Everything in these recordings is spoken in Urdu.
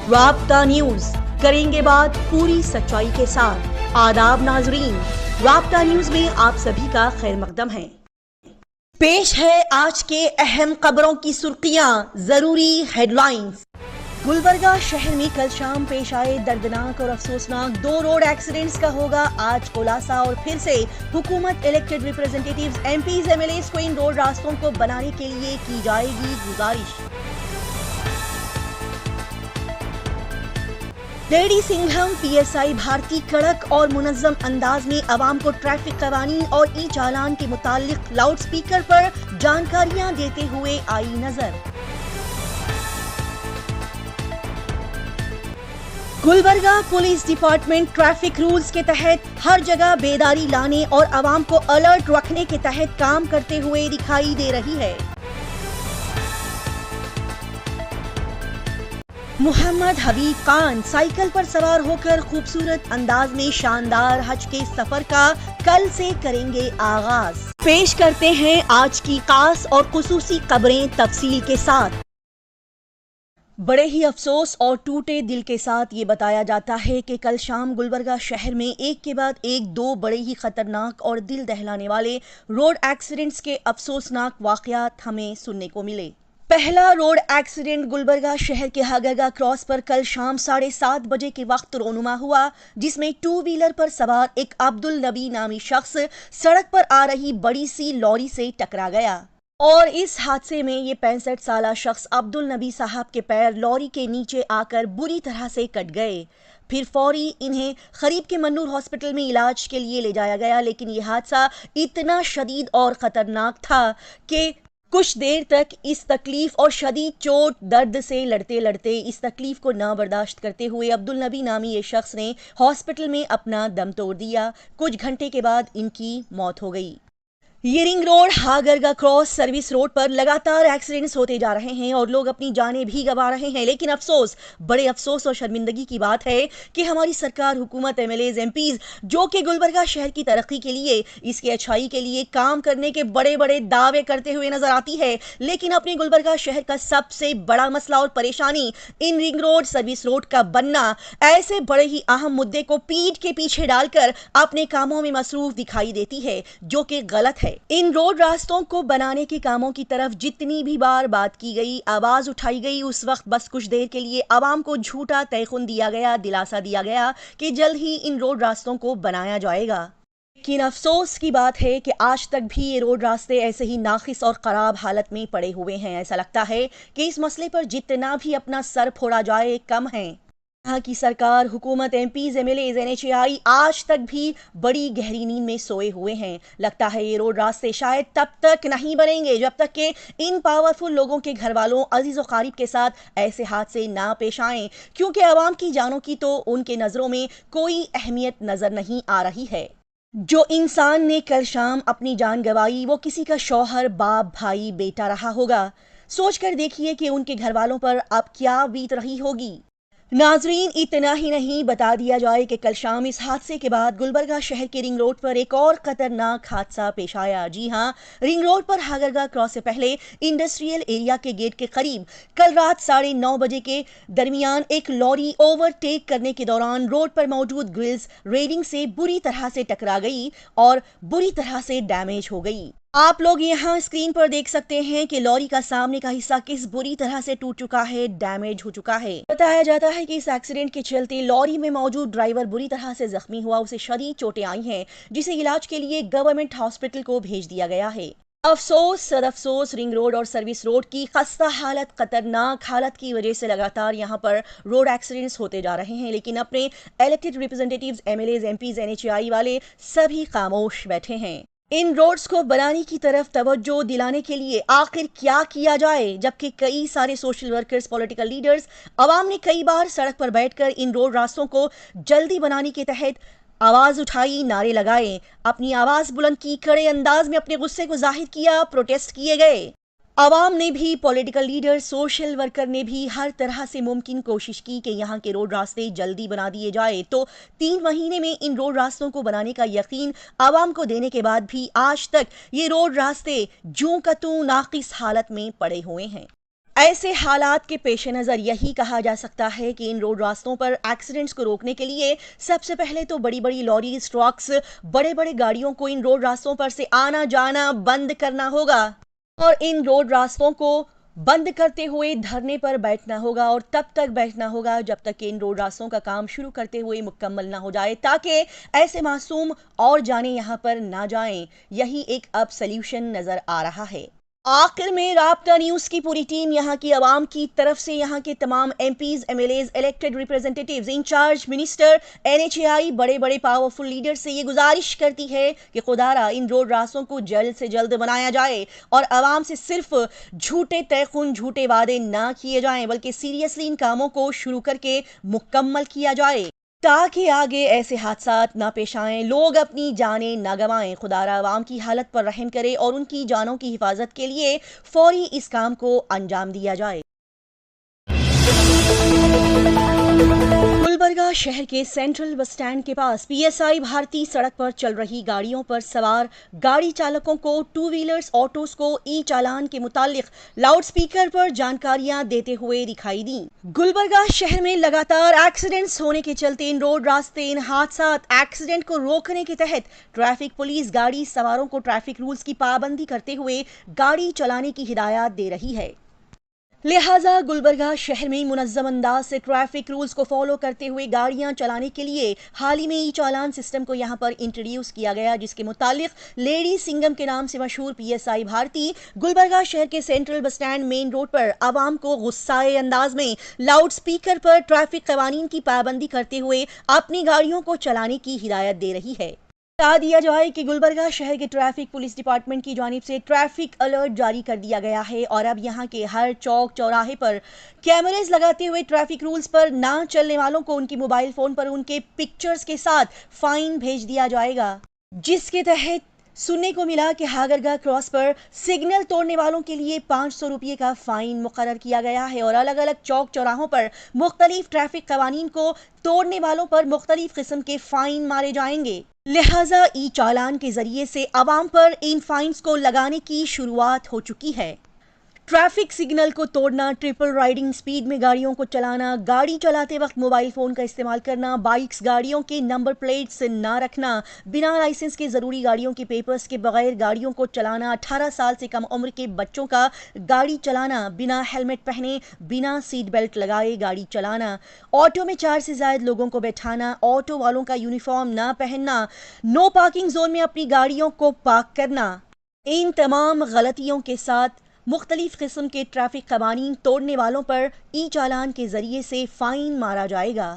رابطہ نیوز کریں گے بات پوری سچائی کے ساتھ۔ آداب ناظرین، رابطہ نیوز میں آپ سبھی کا خیر مقدم ہے۔ پیش ہے آج کے اہم خبروں کی سرخیاں، ضروری ہیڈ لائنز۔ گلبرگہ شہر میں کل شام پیش آئے دردناک اور افسوسناک 2 روڈ ایکسیڈنٹس کا ہوگا آج خلاصہ، اور پھر سے حکومت، elected representatives, M Ps, M L As کو ان روڈ راستوں کو بنانے کے لیے کی جائے گی گزارش۔ لیڈی سنگھم پی ایس آئی بھارتی کڑک اور منظم انداز میں عوام کو ٹریفک قوانین اور ای چالان کے متعلق لاؤڈ سپیکر پر جانکاریاں دیتے ہوئے آئی نظر۔ Gulbarga police department traffic rules کے تحت ہر جگہ بیداری لانے اور عوام کو الرٹ رکھنے کے تحت کام کرتے ہوئے دکھائی دے رہی ہے۔ محمد حبیب خان سائیکل پر سوار ہو کر خوبصورت انداز میں شاندار حج کے سفر کا کل سے کریں گے آغاز۔ پیش کرتے ہیں آج کی خاص اور خصوصی خبریں تفصیل کے ساتھ۔ بڑے ہی افسوس اور ٹوٹے دل کے ساتھ یہ بتایا جاتا ہے کہ کل شام گلبرگہ شہر میں ایک کے بعد ایک 2 بڑے ہی خطرناک اور دل دہلانے والے روڈ ایکسیڈنٹس کے افسوسناک واقعات ہمیں سننے کو ملے۔ پہلا روڈ ایکسیڈنٹ گلبرگہ شہر کے ہاگرگہ کراس پر کل شام 7:30 بجے کے وقت رونما ہوا، جس میں 2 ویلر پر سوار ایک عبدالنبی نامی شخص سڑک پر آ رہی بڑی سی لوری سے ٹکرا گیا، اور اس حادثے میں یہ 65 سالہ شخص عبدالنبی صاحب کے پیر لوری کے نیچے آ کر بری طرح سے کٹ گئے۔ پھر فوری انہیں قریب کے منور ہاسپٹل میں علاج کے لیے لے جایا گیا، لیکن یہ حادثہ اتنا شدید اور خطرناک تھا کہ کچھ دیر تک اس تکلیف اور شدید چوٹ درد سے لڑتے لڑتے اس تکلیف کو نہ برداشت کرتے ہوئے عبدالنبی نامی یہ شخص نے ہاسپٹل میں اپنا دم توڑ دیا۔ کچھ گھنٹے کے بعد ان کی موت ہو گئی۔ یہ ring road Hagarga cross service road پر لگاتار ایکسیڈنٹس ہوتے جا رہے ہیں اور لوگ اپنی جانیں بھی گنوا رہے ہیں، لیکن افسوس، بڑے افسوس اور شرمندگی کی بات ہے کہ ہماری سرکار، حکومت، M L as, M Ps, جو کہ گلبرگہ شہر کی ترقی کے لیے، اس کی اچھائی کے لیے کام کرنے کے بڑے بڑے دعوے کرتے ہوئے نظر آتی ہے، لیکن اپنے گلبرگہ شہر کا سب سے بڑا مسئلہ اور پریشانی ان رنگ روڈ سروس روڈ کا بننا، ایسے بڑے ہی اہم مدے کو پیٹھ کے پیچھے ڈال کر اپنے کاموں میں مصروف دکھائی دیتی ہے، جو کہ غلط ہے۔ ان روڈ راستوں کو بنانے کے کاموں کی طرف جتنی بھی بار بات کی گئی، آواز اٹھائی گئی، اس وقت بس کچھ دیر کے لیے عوام کو جھوٹا تیقن دیا گیا، دلاسا دیا گیا کہ جلد ہی ان روڈ راستوں کو بنایا جائے گا۔ لیکن افسوس کی بات ہے کہ آج تک بھی یہ روڈ راستے ایسے ہی ناقص اور خراب حالت میں پڑے ہوئے ہیں۔ ایسا لگتا ہے کہ اس مسئلے پر جتنا بھی اپنا سر پھوڑا جائے کم ہے۔ یہاں کی سرکار، حکومت، M Ps, M L as, NHAI آج تک بھی بڑی گہری نیند میں سوئے ہوئے ہیں۔ لگتا ہے یہ روڈ راستے شاید تب تک نہیں بنیں گے جب تک کہ ان پاورفل لوگوں کے گھر والوں، عزیز و قریب کے ساتھ ایسے حادثے نہ پیش آئیں، کیونکہ عوام کی جانوں کی تو ان کے نظروں میں کوئی اہمیت نظر نہیں آ رہی ہے۔ جو انسان نے کل شام اپنی جان گنوائی وہ کسی کا شوہر، باپ، بھائی، بیٹا رہا ہوگا۔ سوچ کر دیکھیے کہ ان کے گھر والوں پر اب کیا بیت رہی ہوگی۔ ناظرین، اتنا ہی نہیں، بتا دیا جائے کہ کل شام اس حادثے کے بعد گلبرگہ شہر کے رنگ روڈ پر ایک اور خطرناک حادثہ پیش آیا۔ جی ہاں، رنگ روڈ پر ہاگرگہ کراس سے پہلے انڈسٹریل ایریا کے گیٹ کے قریب کل رات 9:30 بجے کے درمیان ایک لوری اوور ٹیک کرنے کے دوران روڈ پر موجود گرلز ریلنگ سے بری طرح سے ٹکرا گئی اور بری طرح سے ڈیمیج ہو گئی۔ آپ لوگ یہاں اسکرین پر دیکھ سکتے ہیں کہ لوری کا سامنے کا حصہ کس بری طرح سے ٹوٹ چکا ہے، ڈیمیج ہو چکا ہے۔ بتایا جاتا ہے کہ اس ایکسیڈنٹ کے چلتے لوری میں موجود ڈرائیور بری طرح سے زخمی ہوا، اسے شدید چوٹیں آئی ہیں، جسے علاج کے لیے گورنمنٹ ہاسپٹل کو بھیج دیا گیا ہے۔ افسوس سد افسوس، رنگ روڈ اور سروس روڈ کی خستہ حالت، خطرناک حالت کی وجہ سے لگاتار یہاں پر روڈ ایکسیڈنٹس ہوتے جا رہے ہیں، لیکن اپنے elected representatives, M L as, M Ps, NHAI والے سبھی خاموش بیٹھے ہیں۔ ان روڈز کو بنانے کی طرف توجہ دلانے کے لیے آخر کیا جائے، جبکہ کئی سارے سوشل ورکرز، پولیٹیکل لیڈرز، عوام نے کئی بار سڑک پر بیٹھ کر ان روڈ راستوں کو جلدی بنانے کے تحت آواز اٹھائی، نعرے لگائے، اپنی آواز بلند کی، کڑے انداز میں اپنے غصے کو ظاہر کیا، پروٹیسٹ کیے گئے۔ عوام نے بھی، پولیٹیکل لیڈر، سوشل ورکر نے بھی ہر طرح سے ممکن کوشش کی کہ یہاں کے روڈ راستے جلدی بنا دیے جائے، تو 3 مہینے میں ان روڈ راستوں کو بنانے کا یقین عوام کو دینے کے بعد بھی آج تک یہ روڈ راستے جوں کا توں ناقص حالت میں پڑے ہوئے ہیں۔ ایسے حالات کے پیش نظر یہی کہا جا سکتا ہے کہ ان روڈ راستوں پر ایکسیڈنٹس کو روکنے کے لیے سب سے پہلے تو بڑی بڑی لوریز، ٹرکس، بڑے بڑے گاڑیوں کو ان روڈ راستوں پر سے آنا جانا بند کرنا ہوگا اور ان روڈ راستوں کو بند کرتے ہوئے دھرنے پر بیٹھنا ہوگا اور تب تک بیٹھنا ہوگا جب تک کہ ان روڈ راستوں کا کام شروع کرتے ہوئے مکمل نہ ہو جائے، تاکہ ایسے معصوم اور جانیں یہاں پر نہ جائیں۔ یہی ایک اب سلیوشن نظر آ رہا ہے۔ آخر میں رابطہ نیوز کی پوری ٹیم یہاں کی عوام کی طرف سے یہاں کے تمام M Ps, M L As, elected representatives, incharge minister, NHAI، بڑے بڑے پاورفل لیڈر سے یہ گزارش کرتی ہے کہ خدارا ان روڈ راستوں کو جلد سے جلد بنایا جائے اور عوام سے صرف جھوٹے تیقن، جھوٹے وعدے نہ کیے جائیں بلکہ سیریسلی ان کاموں کو شروع کر کے مکمل کیا جائے تاکہ آگے ایسے حادثات نہ پیش آئیں، لوگ اپنی جانیں نہ گنوائیں۔ خدارا عوام کی حالت پر رحم کرے اور ان کی جانوں کی حفاظت کے لیے فوری اس کام کو انجام دیا جائے۔ گلبرگہ شہر کے سینٹرل بس اسٹینڈ کے پاس PSI بھارتی سڑک پر چل رہی گاڑیوں پر سوار گاڑی چالکوں کو، ٹو ویلرز، آٹوز کو ای چالان کے متعلق لاؤڈ سپیکر پر جانکاریاں دیتے ہوئے دکھائی دیں۔ گلبرگہ شہر میں لگاتار ایکسیڈنٹس ہونے کے چلتے ان روڈ راستے، ان حادثات، ایکسیڈنٹ کو روکنے کے تحت ٹریفک پولیس گاڑی سواروں کو ٹریفک رولز کی پابندی کرتے ہوئے گاڑی چلانے کی ہدایات دے رہی ہے۔ لہٰذا گلبرگہ شہر میں منظم انداز سے ٹریفک رولز کو فالو کرتے ہوئے گاڑیاں چلانے کے لیے حال ہی میں ای چالان سسٹم کو یہاں پر انٹروڈیوس کیا گیا، جس کے متعلق لیڈی سنگم کے نام سے مشہور PSI بھارتی گلبرگہ شہر کے central bus stand main road پر عوام کو غصۂ انداز میں لاؤڈ سپیکر پر ٹریفک قوانین کی پابندی کرتے ہوئے اپنی گاڑیوں کو چلانے کی ہدایت دے رہی ہے۔ بتا دیا جائے کہ گلبرگہ شہر کے ٹریفک پولیس ڈپارٹمنٹ کی جانب سے ٹریفک الرٹ جاری کر دیا گیا ہے اور اب یہاں کے ہر چوک چوراہے پر کیمرز لگاتے ہوئے ٹریفک رولز پر نہ چلنے والوں کو ان کی موبائل فون پر ان کے پکچرز کے ساتھ فائن بھیج دیا جائے گا، جس کے تحت سننے کو ملا کہ ہاگرگاہ کراس پر سگنل توڑنے والوں کے لیے 500 روپے کا فائن مقرر کیا گیا ہے اور الگ الگ چوک چوراہوں پر مختلف ٹریفک قوانین کو توڑنے والوں پر مختلف قسم کے فائن مارے جائیں گے۔ لہٰذا ای چالان کے ذریعے سے عوام پر ان فائنز کو لگانے کی شروعات ہو چکی ہے۔ ٹریفک سگنل کو توڑنا، ٹرپل رائڈنگ، سپیڈ میں گاڑیوں کو چلانا، گاڑی چلاتے وقت موبائل فون کا استعمال کرنا، بائکس گاڑیوں کے نمبر پلیٹس نہ رکھنا، بنا لائسنس کے ضروری گاڑیوں کے پیپرز کے بغیر گاڑیوں کو چلانا، 18 سال سے کم عمر کے بچوں کا گاڑی چلانا، بنا ہیلمٹ پہنے، بنا سیٹ بیلٹ لگائے گاڑی چلانا، آٹو میں 4 سے زائد لوگوں کو بٹھانا، آٹو والوں کا یونیفارم نہ پہننا، نو پارکنگ زون میں اپنی گاڑیوں کو پارک کرنا، ان تمام غلطیوں کے ساتھ مختلف قسم کے ٹریفک قوانین توڑنے والوں پر ای چالان کے ذریعے سے فائن مارا جائے گا۔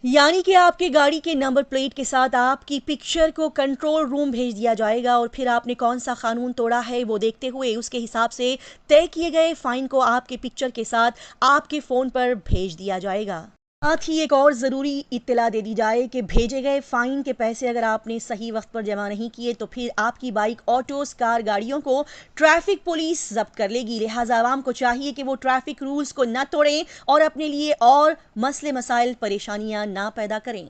یعنی کہ آپ کے گاڑی کے نمبر پلیٹ کے ساتھ آپ کی پکچر کو کنٹرول روم بھیج دیا جائے گا اور پھر آپ نے کون سا قانون توڑا ہے وہ دیکھتے ہوئے اس کے حساب سے طے کیے گئے فائن کو آپ کے پکچر کے ساتھ آپ کے فون پر بھیج دیا جائے گا۔ ساتھ ہی ایک اور ضروری اطلاع دے دی جائے کہ بھیجے گئے فائن کے پیسے اگر آپ نے صحیح وقت پر جمع نہیں کیے تو پھر آپ کی بائک، آٹوز، کار، گاڑیوں کو ٹریفک پولیس ضبط کر لے گی۔ لہٰذا عوام کو چاہیے کہ وہ ٹریفک رولز کو نہ توڑیں اور اپنے لیے اور مسئلے مسائل، پریشانیاں نہ پیدا کریں۔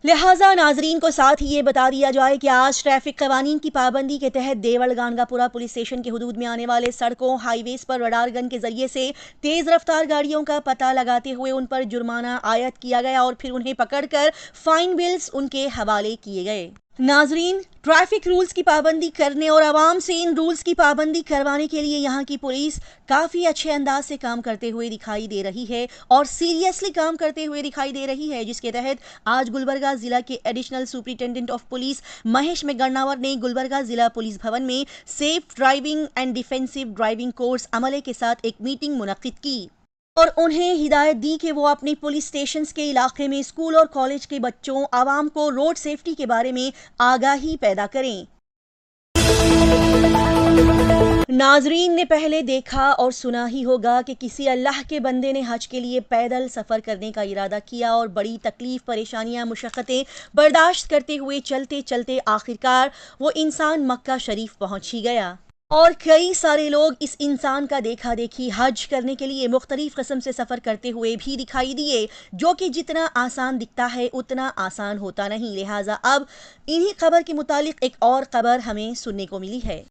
لہٰذا ناظرین کو ساتھ ہی یہ بتا دیا جائے کہ آج ٹریفک قوانین کی پابندی کے تحت دیوڑ گانگا پورہ پولیس اسٹیشن کے حدود میں آنے والے سڑکوں، ہائی ویز پر رڈار گن کے ذریعے سے تیز رفتار گاڑیوں کا پتہ لگاتے ہوئے ان پر جرمانہ عائد کیا گیا اور پھر انہیں پکڑ کر فائن بلز ان کے حوالے کیے گئے۔ ناظرین، ٹریفک رولز کی پابندی کرنے اور عوام سے ان رولز کی پابندی کروانے کے لیے یہاں کی پولیس کافی اچھے انداز سے کام کرتے ہوئے دکھائی دے رہی ہے اور سیریسلی کام کرتے ہوئے دکھائی دے رہی ہے، جس کے تحت آج گلبرگہ ضلع کے additional superintendent of police Mahesh Meghannavar نے گلبرگہ ضلع پولیس بھون میں safe driving and defensive driving course عملے کے ساتھ ایک میٹنگ منعقد کی اور انہیں ہدایت دی کہ وہ اپنے پولیس اسٹیشنز کے علاقے میں اسکول اور کالج کے بچوں، عوام کو روڈ سیفٹی کے بارے میں آگاہی پیدا کریں۔ ناظرین نے پہلے دیکھا اور سنا ہی ہوگا کہ کسی اللہ کے بندے نے حج کے لیے پیدل سفر کرنے کا ارادہ کیا اور بڑی تکلیف، پریشانیاں، مشقتیں برداشت کرتے ہوئے چلتے چلتے آخرکار وہ انسان مکہ شریف پہنچ ہی گیا اور کئی سارے لوگ اس انسان کا دیکھا دیکھی حج کرنے کے لیے مختلف قسم سے سفر کرتے ہوئے بھی دکھائی دیے، جو کہ جتنا آسان دکھتا ہے اتنا آسان ہوتا نہیں۔ لہٰذا اب انہی خبر کے متعلق ایک اور خبر ہمیں سننے کو ملی ہے۔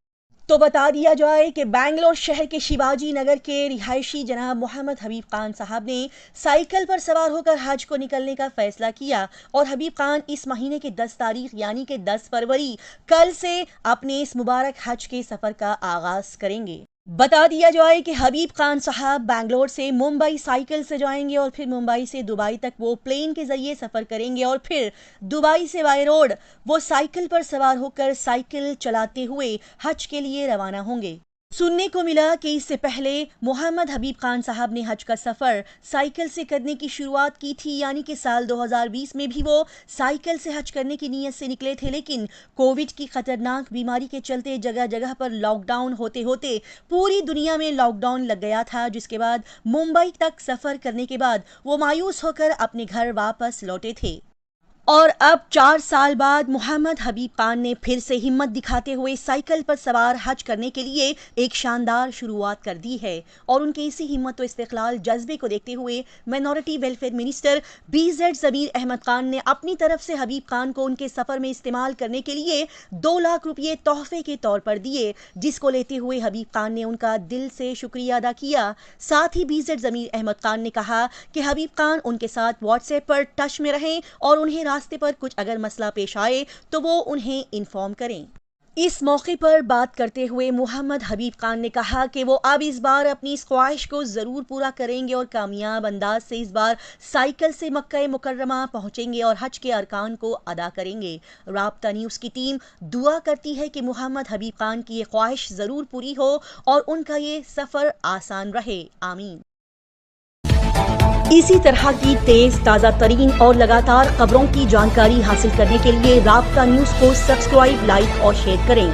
تو بتا دیا جائے کہ بنگلور شہر کے شیواجی نگر کے رہائشی جناب محمد حبیب خان صاحب نے سائیکل پر سوار ہو کر حج کو نکلنے کا فیصلہ کیا اور حبیب خان اس مہینے کے 10 تاریخ یعنی کہ 10 فروری کل سے اپنے اس مبارک حج کے سفر کا آغاز کریں گے۔ بتا دیا جائے کہ حبیب خان صاحب بنگلور سے ممبئی سائیکل سے جائیں گے اور پھر ممبئی سے دبئی تک وہ پلین کے ذریعے سفر کریں گے اور پھر دبئی سے بائی روڈ وہ سائیکل پر سوار ہو کر سائیکل چلاتے ہوئے حج کے لیے روانہ ہوں گے۔ سننے کو ملا کہ اس سے پہلے محمد حبیب خان صاحب نے حج کا سفر سائیکل سے کرنے کی شروعات کی تھی، یعنی کہ سال 2020 میں بھی وہ سائیکل سے حج کرنے کی نیت سے نکلے تھے، لیکن کووڈ کی خطرناک بیماری کے چلتے جگہ جگہ پر لاک ڈاؤن ہوتے ہوتے پوری دنیا میں لاک ڈاؤن لگ گیا تھا، جس کے بعد ممبئی تک سفر کرنے کے بعد وہ مایوس ہو کر اپنے گھر واپس لوٹے تھے۔ اور اب 4 سال بعد محمد حبیب خان نے پھر سے ہمت دکھاتے ہوئے سائیکل پر سوار حج کرنے کے لیے ایک شاندار شروعات کر دی ہے، اور ان کے اسی ہمت و استقلال جذبے کو دیکھتے ہوئے مائنورٹی ویلفیئر منسٹر BZ ضمیر احمد خان نے اپنی طرف سے حبیب خان کو ان کے سفر میں استعمال کرنے کے لیے 2 لاکھ روپے تحفے کے طور پر دیے، جس کو لیتے ہوئے حبیب خان نے ان کا دل سے شکریہ ادا کیا۔ ساتھ ہی BZ ضمیر احمد خان نے کہا کہ حبیب خان ان کے ساتھ واٹس ایپ پر ٹچ میں رہیں اور انہیں راستے پر کچھ اگر مسئلہ پیش آئے تو وہ انہیں انفارم کریں۔ اس موقع پر بات کرتے ہوئے محمد حبیب خان نے کہا کہ وہ اب اس بار اپنی اس خواہش کو ضرور پورا کریں گے اور کامیاب انداز سے اس بار سائیکل سے مکہ مکرمہ پہنچیں گے اور حج کے ارکان کو ادا کریں گے۔ رابطہ نیوز کی ٹیم دعا کرتی ہے کہ محمد حبیب خان کی یہ خواہش ضرور پوری ہو اور ان کا یہ سفر آسان رہے، آمین۔ اسی طرح کی تیز تازہ ترین اور لگاتار خبروں کی جانکاری حاصل کرنے کے لیے رابطہ نیوز کو سبسکرائب، لائک اور شیئر کریں۔